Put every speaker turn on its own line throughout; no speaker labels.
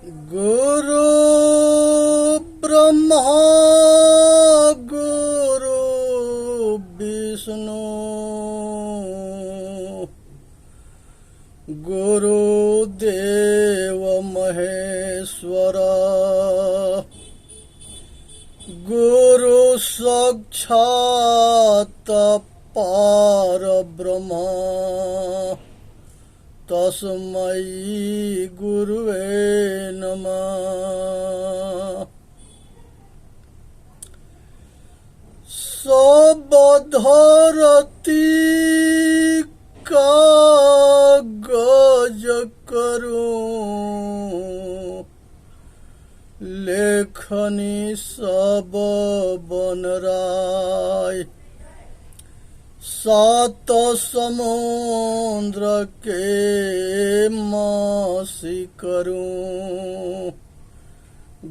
गुरु ब्रह्मा गुरु विष्णु गुरुदेव महेश्वर गुरु साक्षात् परब्रह्म तस्मै गुरुवे नमः। सब धरती कागज करूं लेखनी सब बनराय सात समुद्र के मासी करूं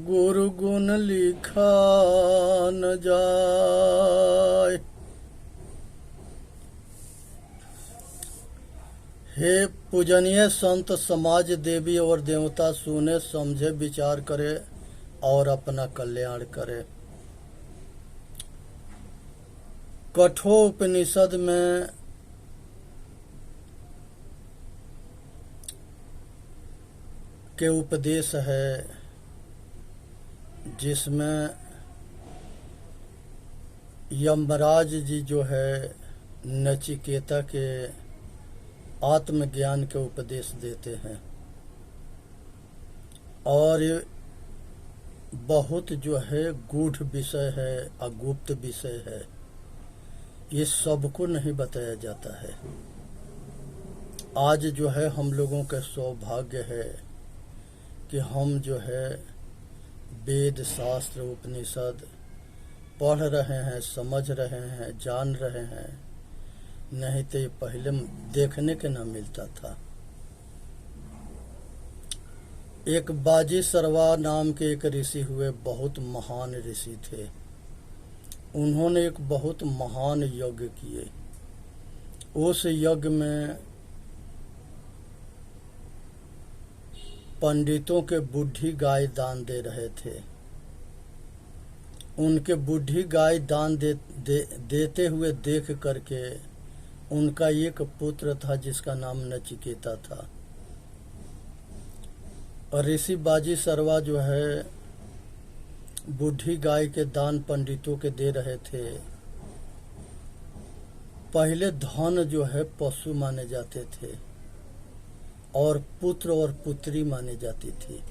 गुरु गुण लिखा न जाए। हे पूजनीय संत समाज देवी और देवता सुने समझे विचार करे और अपना कल्याण करे। कठोपनिषद में के उपदेश है जिसमें यमराज जी जो है नचिकेता के आत्मज्ञान के उपदेश देते हैं और ये बहुत जो है गूढ़ विषय है, अगुप्त विषय है, ये सबको नहीं बताया जाता है। आज जो है हम लोगों का सौभाग्य है कि हम जो है वेद शास्त्र उपनिषद पढ़ रहे हैं, समझ रहे हैं, जान रहे हैं, नहीं तो ये पहले देखने के ना मिलता था। एक बाजी सरवा नाम के एक ऋषि हुए, बहुत महान ऋषि थे। उन्होंने एक बहुत महान यज्ञ किए। उस यज्ञ में पंडितों के बुढ़ी गाय दान दे रहे थे। उनके बुढ़ी गाय दान देते हुए देख करके उनका एक पुत्र था जिसका नाम नचिकेता था। और ऋषि बाजी सरवा जो है बुढ़ी गाय के दान पंडितों के दे रहे थे। पहले धन जो है पशु माने जाते थे और पुत्र और पुत्री मानी जाती थी।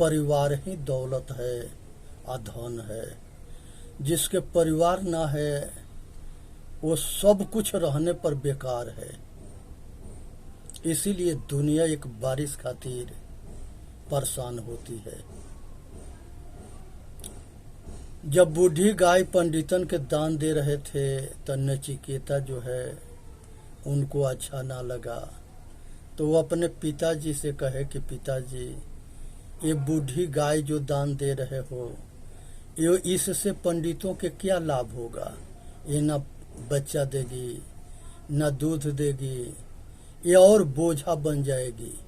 परिवार ही दौलत है, धन है। जिसके परिवार ना है वो सब कुछ रहने पर बेकार है। इसीलिए दुनिया एक बारिश खातिर परेशान होती है। जब बूढ़ी गाय पंडितन के दान दे रहे थे तो नचिकेता जो है उनको अच्छा ना लगा, तो वो अपने पिताजी से कहे कि पिताजी, ये बूढ़ी गाय जो दान दे रहे हो, ये इससे पंडितों के क्या लाभ होगा? ये ना बच्चा देगी, ना दूध देगी, ये और बोझा बन जाएगी।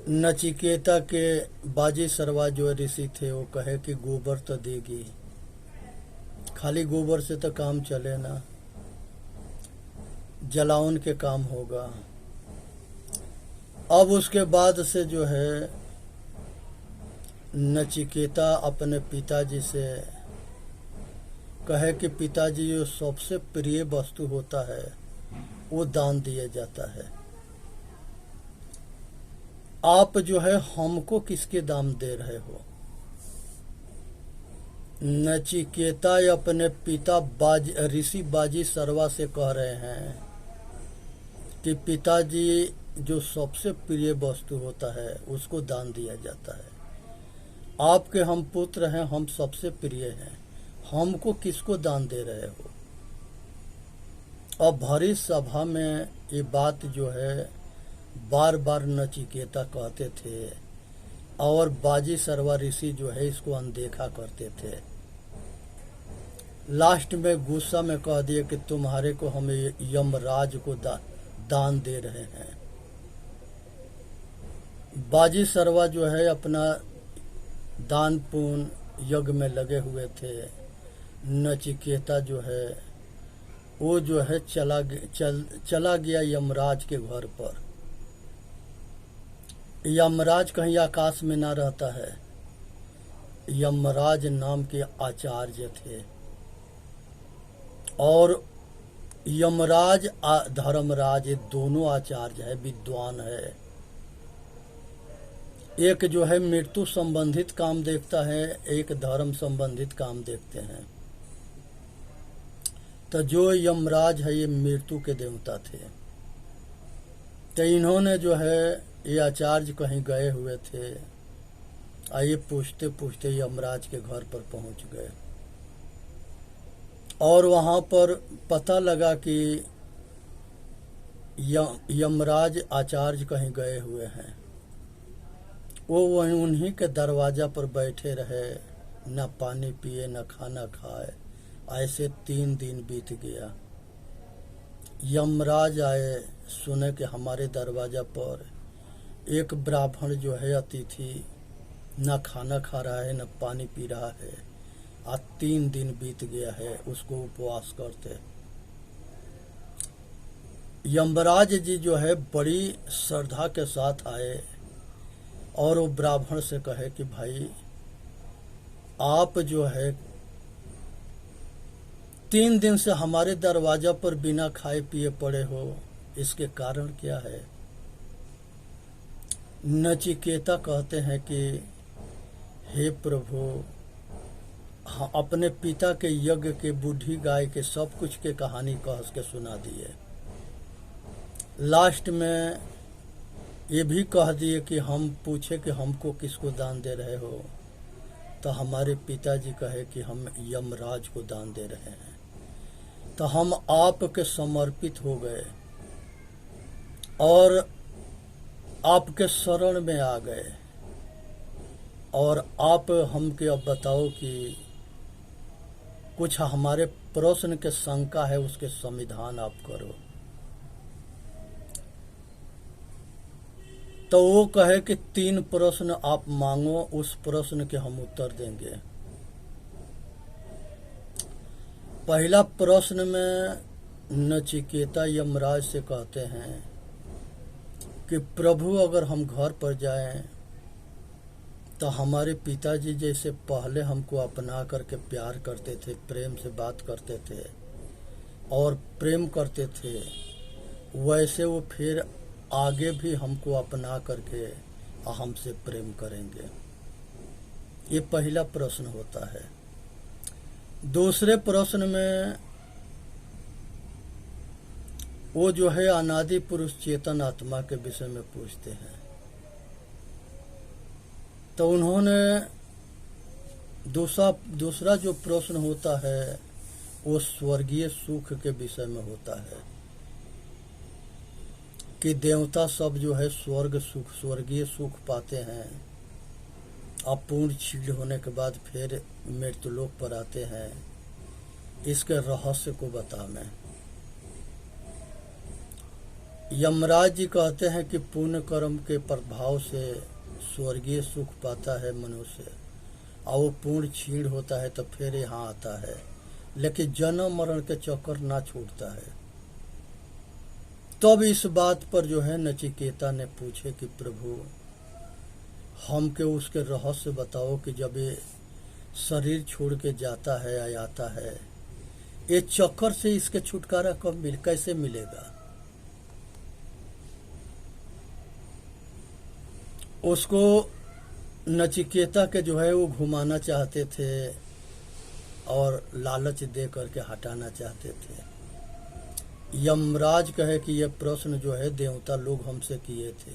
नचिकेता के बाजी सरवा जो ऋषि थे वो कहे कि गोबर तो देगी, खाली गोबर से तो काम चले ना, जलावन के काम होगा। अब उसके बाद से जो है नचिकेता अपने पिताजी से कहे कि पिताजी, जो सबसे प्रिय वस्तु होता है वो दान दिया जाता है। आप जो है हमको किसके दाम दे रहे हो? नचिकेता अपने पिता ऋषि बाजी सरवा से कह रहे हैं कि पिताजी, जो सबसे प्रिय वस्तु होता है उसको दान दिया जाता है। आपके हम पुत्र हैं, हम सबसे प्रिय हैं, हमको किसको दान दे रहे हो? और भरी सभा में ये बात जो है बार बार नचिकेता कहते थे और बाजी सरवा ऋषि जो है इसको अनदेखा करते थे। लास्ट में गुस्सा में कह दिए कि तुम्हारे को हम यमराज को दान दे रहे हैं। बाजी सरवा जो है अपना दान पुण्य यज्ञ में लगे हुए थे। नचिकेता जो है वो जो है चला गया यमराज के घर पर। यमराज कहीं आकाश में ना रहता है, यमराज नाम के आचार्य थे। और यमराज धर्मराज ये दोनों आचार्य है, विद्वान है। एक जो है मृत्यु संबंधित काम देखता है, एक धर्म संबंधित काम देखते हैं। तो जो यमराज है ये मृत्यु के देवता थे। तो इन्होंने जो है ये आचार्य कहीं गए हुए थे, आइए पूछते पूछते यमराज के घर पर पहुंच गए। और वहां पर पता लगा कि यमराज आचार्य कहीं गए हुए हैं। वो उन्हीं के दरवाजा पर बैठे रहे, न पानी पिए न खाना खाए। ऐसे 3 दिन बीत गया। यमराज आए, सुने कि हमारे दरवाजा पर एक ब्राह्मण जो है अतिथि न खाना खा रहा है न पानी पी रहा है। आज 3 दिन बीत गया है उसको उपवास करते। यमराज जी जो है बड़ी श्रद्धा के साथ आए और वो ब्राह्मण से कहे कि भाई आप जो है 3 दिन से हमारे दरवाजा पर बिना खाए पिए पड़े हो, इसके कारण क्या है? नचिकेता कहते हैं कि हे प्रभु, अपने पिता के यज्ञ के, बूढ़ी गाय के, सब कुछ के कहानी कह के सुना दिए। लास्ट में ये भी कह दिए कि हम पूछे कि हमको किसको दान दे रहे हो, तो हमारे पिताजी कहे कि हम यमराज को दान दे रहे हैं। तो हम आपके समर्पित हो गए और आपके शरण में आ गए। और आप हमके अब बताओ कि कुछ हमारे प्रश्न के शंका है, उसके समाधान आप करो। तो वो कहे कि 3 प्रश्न आप मांगो, उस प्रश्न के हम उत्तर देंगे। पहला प्रश्न में नचिकेता यमराज से कहते हैं कि प्रभु, अगर हम घर पर जाएं तो हमारे पिताजी जैसे पहले हमको अपना करके प्यार करते थे, प्रेम से बात करते थे और प्रेम करते थे, वैसे वो फिर आगे भी हमको अपना करके हमसे प्रेम करेंगे। ये पहला प्रश्न होता है। दूसरे प्रश्न में वो जो है अनादि पुरुष चेतन आत्मा के विषय में पूछते हैं। तो उन्होंने दूसरा जो प्रश्न होता है वो स्वर्गीय सुख के विषय में होता है कि देवता सब जो है स्वर्ग सुख, स्वर्गीय सुख पाते हैं। अपूर्ण क्षीण होने के बाद फिर मृत्युलोक पर आते हैं। इसके रहस्य को बता मैं। यमराज जी कहते हैं कि पुण्य कर्म के प्रभाव से स्वर्गीय सुख पाता है मनुष्य, और वो पूर्ण क्षीण होता है तो फिर यहाँ आता है, लेकिन जन्म मरण के चक्कर ना छूटता है। तब इस बात पर जो है नचिकेता ने पूछे कि प्रभु, हमके उसके रहस्य बताओ कि जब ये शरीर छोड़ के जाता है या आता है, ये चक्कर से इसके छुटकारा कैसे मिलेगा? उसको नचिकेता के जो है वो घुमाना चाहते थे और लालच दे करके हटाना चाहते थे। यमराज कहे कि यह प्रश्न जो है देवता लोग हमसे किए थे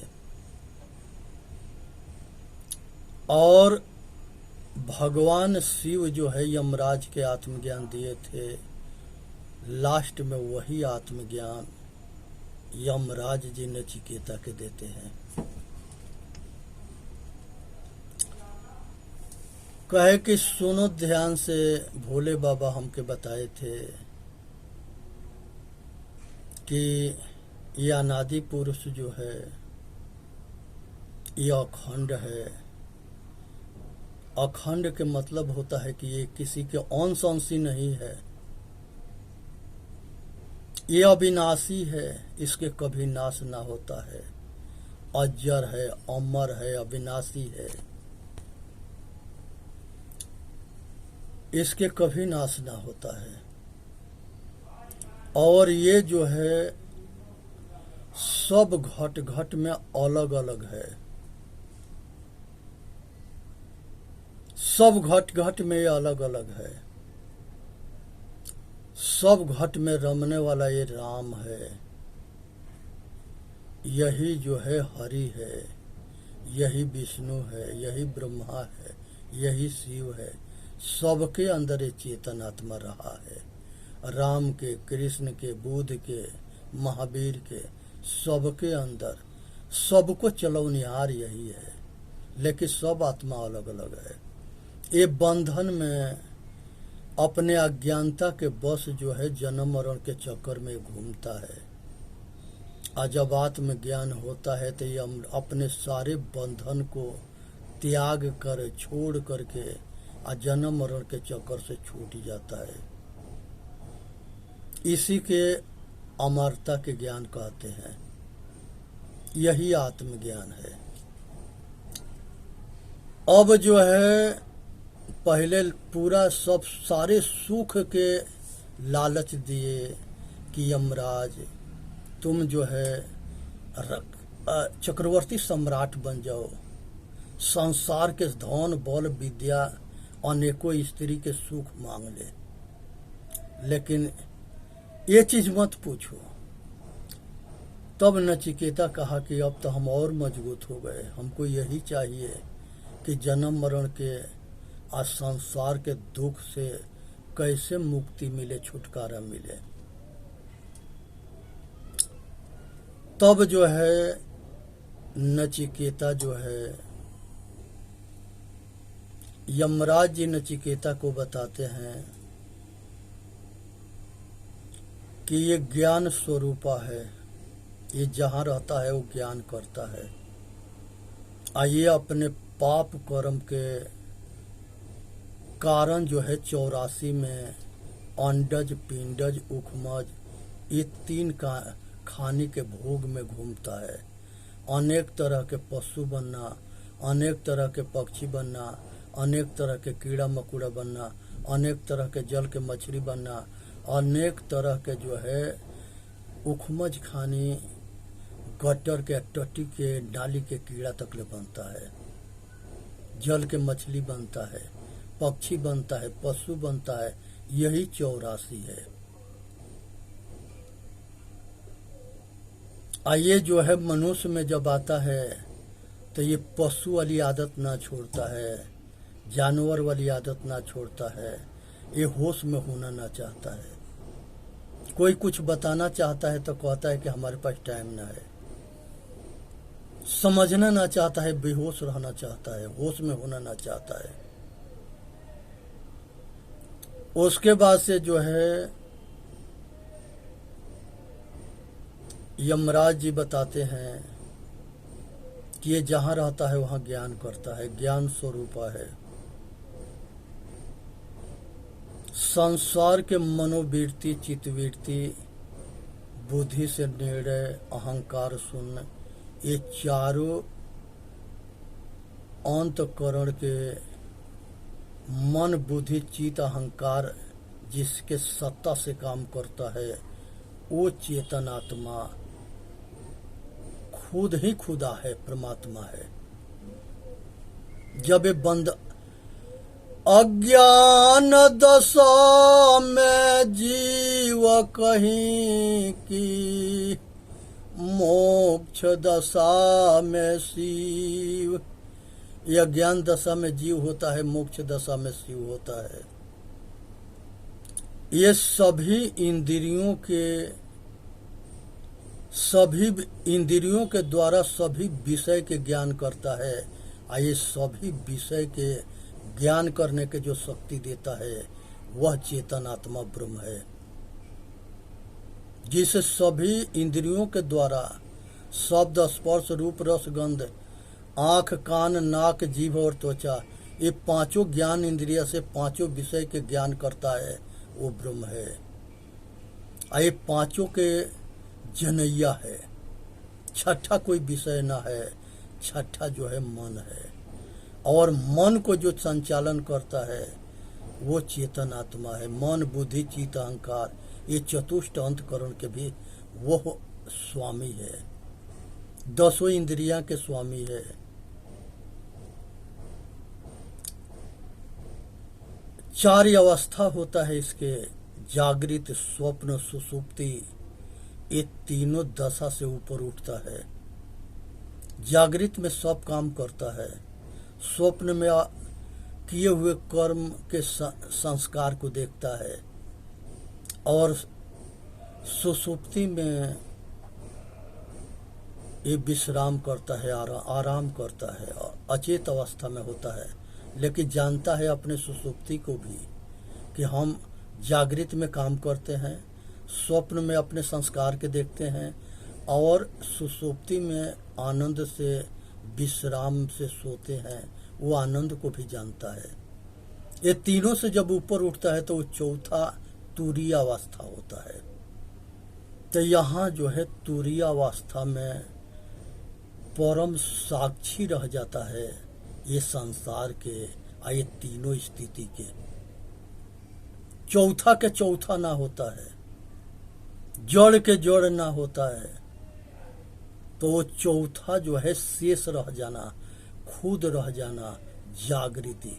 और भगवान शिव जो है यमराज के आत्मज्ञान दिए थे। लास्ट में वही आत्मज्ञान यमराज जी नचिकेता के देते हैं। कहे कि सुनो ध्यान से, भोले बाबा हमके बताए थे कि ये अनादि पुरुष जो है ये अखंड है। अखंड के मतलब होता है कि ये किसी के अंश अंशी नहीं है, ये अविनाशी है, इसके कभी नाश ना होता है, अजर है, अमर है, अविनाशी है, इसके कभी नाश ना होता है। और ये जो है सब घट घट में अलग अलग है, सब घट घट में ये अलग अलग है। सब घट में रमने वाला ये राम है, यही जो है हरि है, यही विष्णु है, यही ब्रह्मा है, यही शिव है। सबके अंदर ये चेतन आत्मा रहा है, राम के, कृष्ण के, बुद्ध के, महावीर के, सबके अंदर सबको चलौनिहार यही है, लेकिन सब आत्मा अलग अलग है। ये बंधन में अपने अज्ञानता के बस जो है जन्म मरण के चक्कर में घूमता है। आज जब आत्म ज्ञान होता है तो ये अपने सारे बंधन को त्याग कर छोड़ करके जन्म मरण के चक्कर से छूट जाता है। इसी के अमरता के ज्ञान कहते हैं, यही आत्मज्ञान है। अब जो है पहले पूरा सब सारे सुख के लालच दिए कि यमराज तुम जो है चक्रवर्ती सम्राट बन जाओ, संसार के धन बल विद्या अनेकों स्त्री के सुख मांग ले, लेकिन ये चीज मत पूछो। तब नचिकेता कहा कि अब तो हम और मजबूत हो गए, हमको यही चाहिए कि जन्म मरण के आज संसार के दुख से कैसे मुक्ति मिले, छुटकारा मिले। तब जो है नचिकेता जो है यमराज जी नचिकेता को बताते हैं कि ये ज्ञान स्वरूपा है, ये जहाँ रहता है वो ज्ञान करता है। आइए अपने पाप कर्म के कारण जो है 84 में अंडज, पिंडज, उखमज ये 3 का खाने के भोग में घूमता है। अनेक तरह के पशु बनना, अनेक तरह के पक्षी बनना, अनेक तरह के कीड़ा मकोड़ा बनना, अनेक तरह के जल के मछली बनना, अनेक तरह के जो है उखमज खानी, गटर के, टट्टी के, नाली के कीड़ा तक ले बनता है, जल के मछली बनता है, पक्षी बनता है, पशु बनता है। यही 84 है। ये जो है मनुष्य में जब आता है तो ये पशु वाली आदत ना छोड़ता है, जानवर वाली आदत ना छोड़ता है, ये होश में होना ना चाहता है। कोई कुछ बताना चाहता है तो कहता है कि हमारे पास टाइम ना है, समझना ना चाहता है, बेहोश रहना चाहता है, होश में होना ना चाहता है। उसके बाद से जो है यमराज जी बताते हैं कि ये जहाँ रहता है वहाँ ज्ञान करता है, ज्ञान स्वरूपा है। संसार के मनोवृत्ति, चित्तवृत्ति, बुद्धि से निर्णय, अहंकार शून्य, ये चारों अंतःकरण के मन, बुद्धि, चित्त, अहंकार जिसके सत्ता से काम करता है वो चेतन आत्मा खुद ही खुदा है, परमात्मा है। जब ये बंद अज्ञान दशा में जीव कहीं की, मोक्ष दशा में शिव। यह ज्ञान दशा में जीव होता है, मोक्ष दशा में शिव होता है। ये सभी इंद्रियों के द्वारा सभी विषय के ज्ञान करता है। ये सभी विषय के ज्ञान करने के जो शक्ति देता है वह चेतन आत्मा ब्रह्म है, जिसे सभी इंद्रियों के द्वारा शब्द, स्पर्श, रूप, रस, गंध आँख, कान, नाक, जीभ और त्वचा, ये पांचों ज्ञान इंद्रिय से पांचों विषय के ज्ञान करता है, वो ब्रह्म है। ये पांचों के जनैया है। छठा कोई विषय ना है, छठा जो है मन है। और मन को जो संचालन करता है वो चेतन आत्मा है। मन, बुद्धि, चित्त, अहंकार, ये चतुष्ट अंतकरण के भी वो स्वामी है, 10 इंद्रियां के स्वामी है। चार अवस्था होता है इसके, जागृत, स्वप्न, सुषुप्ति, ये तीनों दशा से ऊपर उठता है। जागृत में सब काम करता है, स्वप्न में किए हुए कर्म के संस्कार को देखता है, और सुषुप्ति में ये विश्राम करता है, आराम करता है, अचेत अवस्था में होता है। लेकिन जानता है अपने सुषुप्ति को भी कि हम जागृत में काम करते हैं, स्वप्न में अपने संस्कार के देखते हैं, और सुषुप्ति में आनंद से, विश्राम से सोते हैं, वो आनंद को भी जानता है। ये तीनों से जब ऊपर उठता है तो वो चौथा तुरीय अवस्था होता है। तो यहाँ जो है तुरीय अवस्था में परम साक्षी रह जाता है ये संसार के, ये तीनों स्थिति के। चौथा के चौथा ना होता है, जड़ के जड़ ना होता है, तो वो चौथा जो है शेष रह जाना, खुद रह जाना, जागृति।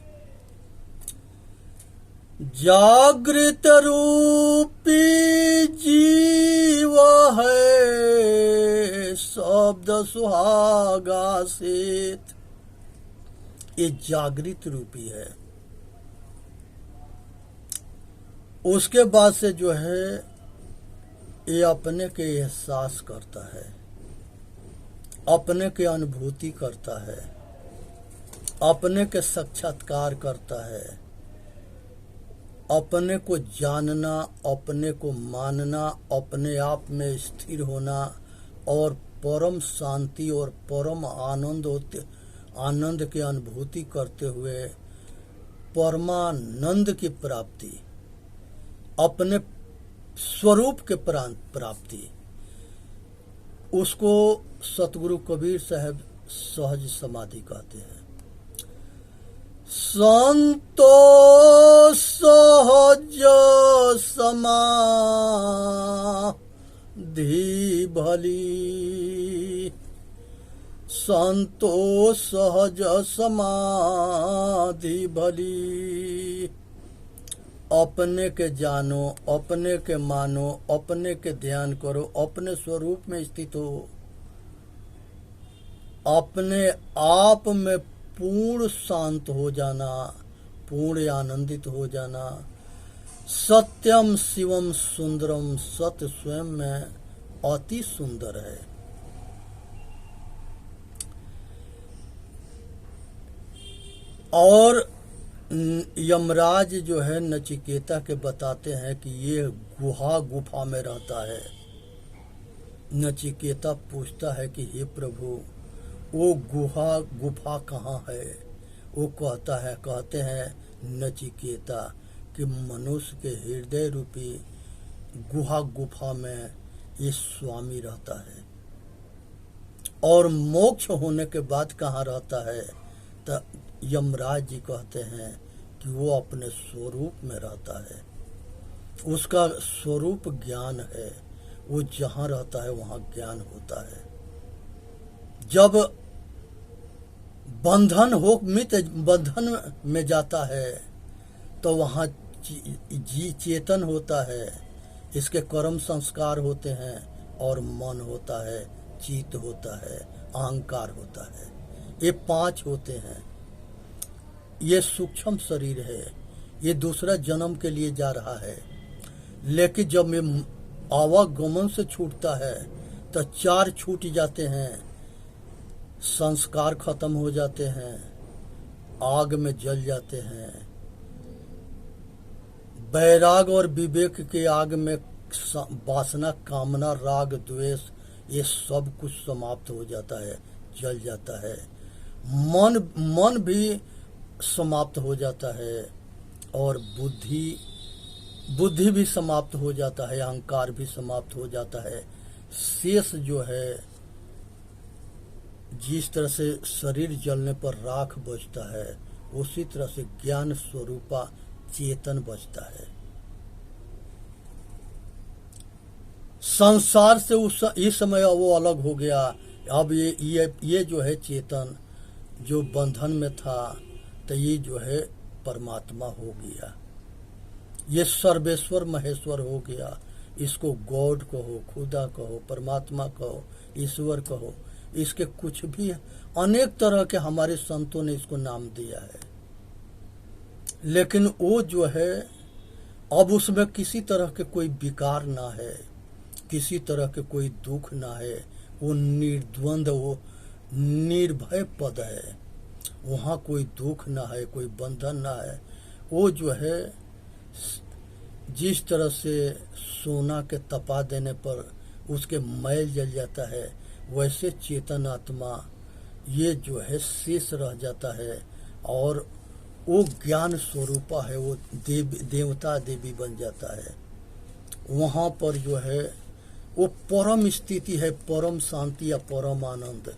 जागृत रूपी जीव है, शब्द सुहागा सेत, ये जागृत रूपी है। उसके बाद से जो है ये अपने के एहसास करता है, अपने के अनुभूति करता है, अपने के साक्षात्कार करता है, अपने को जानना, अपने को मानना, अपने आप में स्थिर होना, और परम शांति और परम आनंद की अनुभूति करते हुए परमानंद की प्राप्ति, अपने स्वरूप के प्राप्ति, उसको सतगुरु कबीर साहब सहज समाधि कहते हैं। संतो सहज समाधि भली, संतो सहज समाधि भली। अपने के जानो, अपने के मानो, अपने के ध्यान करो, अपने स्वरूप में स्थित हो, अपने आप में पूर्ण शांत हो जाना, पूर्ण आनंदित हो जाना। सत्यम शिवम सुंदरम, सत्य स्वयं में अति सुंदर है। और यमराज जो है नचिकेता के बताते हैं कि ये गुफा में रहता है। नचिकेता पूछता है कि हे प्रभु, वो गुफा कहाँ है? वो कहते हैं नचिकेता कि मनुष्य के हृदय रूपी गुफा में ये स्वामी रहता है। और मोक्ष होने के बाद कहाँ रहता है? तो यमराज जी कहते हैं कि वो अपने स्वरूप में रहता है। उसका स्वरूप ज्ञान है, वो जहाँ रहता है वहाँ ज्ञान होता है। जब बंधन में जाता है तो वहाँ जी चेतन होता है, इसके कर्म संस्कार होते हैं, और मन होता है, चित्त होता है, अहंकार होता है। ये 5 होते हैं। ये सूक्ष्म शरीर है, ये दूसरा जन्म के लिए जा रहा है। लेकिन जब ये आवागमन से छूटता है तो 4 छूट जाते हैं, संस्कार खत्म हो जाते हैं, आग में जल जाते हैं। वैराग और विवेक के आग में वासना, कामना, राग, द्वेष, ये सब कुछ समाप्त हो जाता है, जल जाता है। मन भी समाप्त हो जाता है और बुद्धि भी समाप्त हो जाता है, अहंकार भी समाप्त हो जाता है। शेष जो है, जिस तरह से शरीर जलने पर राख बचता है, उसी तरह से ज्ञान स्वरूपा चेतन बचता है। संसार से इस समय वो अलग हो गया। अब ये जो है चेतन जो बंधन में था, तो ये जो है परमात्मा हो गया, ये सर्वेश्वर महेश्वर हो गया। इसको गॉड कहो, खुदा कहो, परमात्मा कहो, ईश्वर कहो, इसके कुछ भी अनेक तरह के हमारे संतों ने इसको नाम दिया है। लेकिन वो जो है अब उसमें किसी तरह के कोई विकार ना है, किसी तरह के कोई दुख ना है। वो निर्द्वंद, वो निर्भय पद है। वहाँ कोई दुख ना है, कोई बंधन ना है। वो जो है जिस तरह से सोना के तपा देने पर उसके मैल जल जाता है, वैसे चेतन आत्मा ये जो है शेष रह जाता है और वो ज्ञान स्वरूपा है, वो देवता देवी बन जाता है। वहाँ पर जो है वो परम स्थिति है, परम शांति या परम आनंद।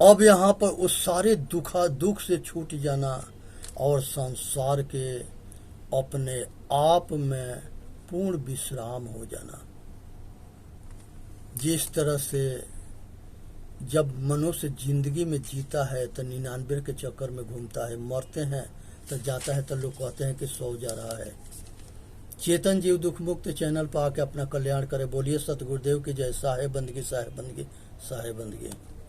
अब यहाँ पर उस सारे दुख से छूट जाना और संसार के अपने आप में पूर्ण विश्राम हो जाना। जिस तरह से जब मनुष्य जिंदगी में जीता है तो 99 के चक्कर में घूमता है, मरते हैं तो जाता है तो लोग कहते हैं कि सो जा रहा है। चेतन जीव दुख मुक्त चैनल पर आके अपना कल्याण करे। बोलिए सतगुरुदेव की जय। साहे बंदगी, साहे बंदगी, साहे बंदगी।